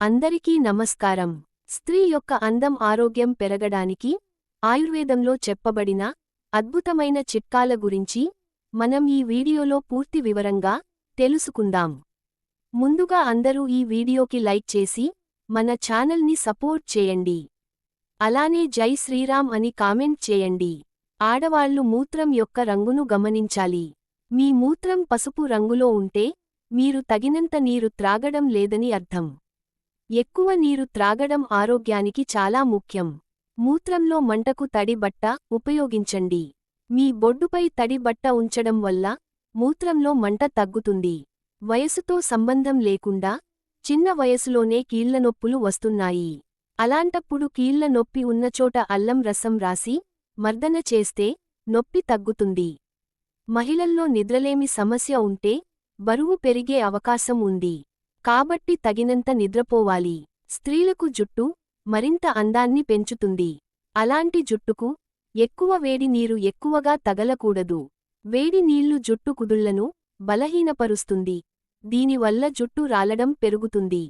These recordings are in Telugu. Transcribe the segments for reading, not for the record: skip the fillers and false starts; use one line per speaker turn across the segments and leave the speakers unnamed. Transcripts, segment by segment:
అందరికీ నమస్కారం. స్త్రీ యొక్క అందం ఆరోగ్యం పెరగడానికి ఆయుర్వేదంలో చెప్పబడిన అద్భుతమైన చిట్కాల గురించి మనం ఈ వీడియోలో పూర్తి వివరంగా తెలుసుకుందాం. ముందుగా అందరూ ఈ వీడియోకి లైక్ చేసి మన ఛానల్ని సపోర్ట్ చేయండి. అలానే జై శ్రీరామ్ అని కామెంట్ చేయండి. ఆడవాళ్లు మూత్రం యొక్క రంగును గమనించాలి. మీ మూత్రం పసుపు రంగులో ఉంటే మీరు తగినంత నీరు త్రాగడం లేదని అర్థం. ఎక్కువ నీరు త్రాగడం ఆరోగ్యానికి చాలా ముఖ్యం. మూత్రంలో మంటకు తడి బట్ట ఉపయోగించండి. మీ బొడ్డుపై తడి బట్ట ఉంచడం వల్ల మూత్రంలో మంట తగ్గుతుంది. వయసుతో సంబంధం లేకుండా చిన్న వయసులోనే కీళ్లనొప్పులు వస్తున్నాయి. అలాంటప్పుడు కీళ్ల నొప్పి ఉన్నచోట అల్లం రసం రాసి మర్దన చేస్తే నొప్పి తగ్గుతుంది. మహిళల్లో నిద్రలేమి సమస్య ఉంటే బరువు పెరిగే అవకాశం ఉంది. కాబట్టి తగినంత నిద్రపోవాలి. స్త్రీలకు జుట్టు మరింత అందాన్ని పెంచుతుంది. అలాంటి జుట్టుకు ఎక్కువ వేడి నీరు ఎక్కువగా తగలకూడదు. వేడి నీళ్లు జుట్టు కుదుళ్లను బలహీనపరుస్తుంది. దీనివల్ల జుట్టు రాలడం పెరుగుతుంది.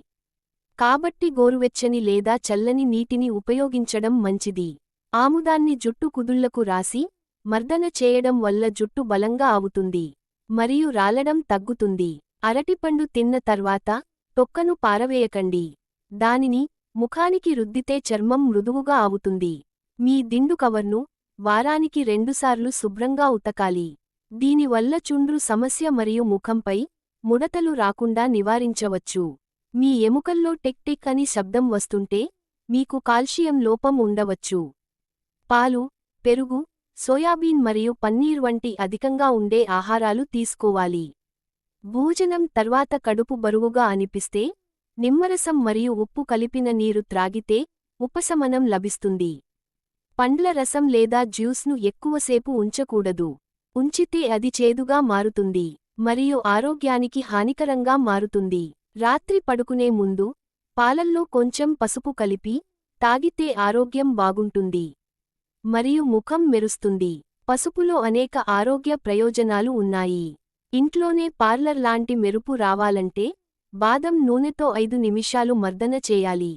కాబట్టి గోరువెచ్చని లేదా చల్లని నీటిని ఉపయోగించడం మంచిది. ఆముదాన్ని జుట్టు కుదుళ్లకు రాసి మర్దన చేయడం వల్ల జుట్టు బలంగా అవుతుంది మరియు రాలడం తగ్గుతుంది. అరటిపండు తిన్న తర్వాత తొక్కను పారవేయకండి. దానిని ముఖానికి రుద్దితే చర్మం మృదువుగా అవుతుంది. మీ దిండు కవర్ను వారానికి 2 సార్లు శుభ్రంగా ఉతకాలి. దీనివల్ల చుండ్రు సమస్య మరియు ముఖంపై ముడతలు రాకుండా నివారించవచ్చు. మీ ఎముకల్లో టిక్ టిక్ అని శబ్దం వస్తుంటే మీకు కాల్షియం లోపం ఉండవచ్చు. పాలు, పెరుగు, సోయాబీన్ మరియు పన్నీర్ వంటి అధికంగా ఉండే ఆహారాలు తీసుకోవాలి. భోజనం తర్వాత కడుపు బరువుగా అనిపిస్తే నిమ్మరసం మరియు ఉప్పు కలిపిన నీరు త్రాగితే ఉపశమనం లభిస్తుంది. పండ్ల రసం లేదా జ్యూస్ను ఎక్కువసేపు ఉంచకూడదు. ఉంచితే అది చేదుగా మారుతుంది మరియు ఆరోగ్యానికి హానికరంగా మారుతుంది. రాత్రి పడుకునే ముందు పాలల్లో కొంచెం పసుపు కలిపి తాగితే ఆరోగ్యం బాగుంటుంది మరియు ముఖం మెరుస్తుంది. పసుపులో అనేక ఆరోగ్య ప్రయోజనాలు ఉన్నాయి. ఇంట్లోనే పార్లర్ లాంటి మెరుపు రావాలంటే బాదం నూనెతో 5 నిమిషాలు మర్దన చేయాలి.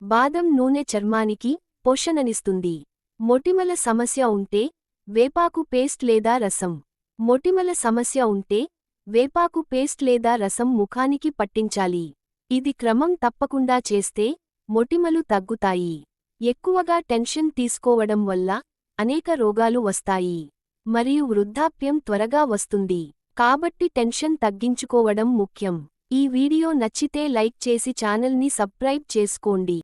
బాదం నూనె చర్మానికి పోషణనిస్తుంది. మొటిమల సమస్య ఉంటే వేపాకు పేస్ట్ లేదా రసం. మొటిమల సమస్య ఉంటే వేపాకు పేస్ట్ లేదా రసం ముఖానికి పట్టించాలి. ఇది క్రమం తప్పకుండా చేస్తే మొటిమలు తగ్గుతాయి. ఎక్కువగా టెన్షన్ తీసుకోవడం వల్ల అనేక రోగాలు వస్తాయి మరియు వృద్ధాప్యం త్వరగా వస్తుంది. కాబట్టి టెన్షన్ తగ్గించుకోవడం ముఖ్యం. ఈ వీడియో నచ్చితే లైక్ చేసి ఛానల్ని సబ్స్క్రైబ్ చేసుకోండి.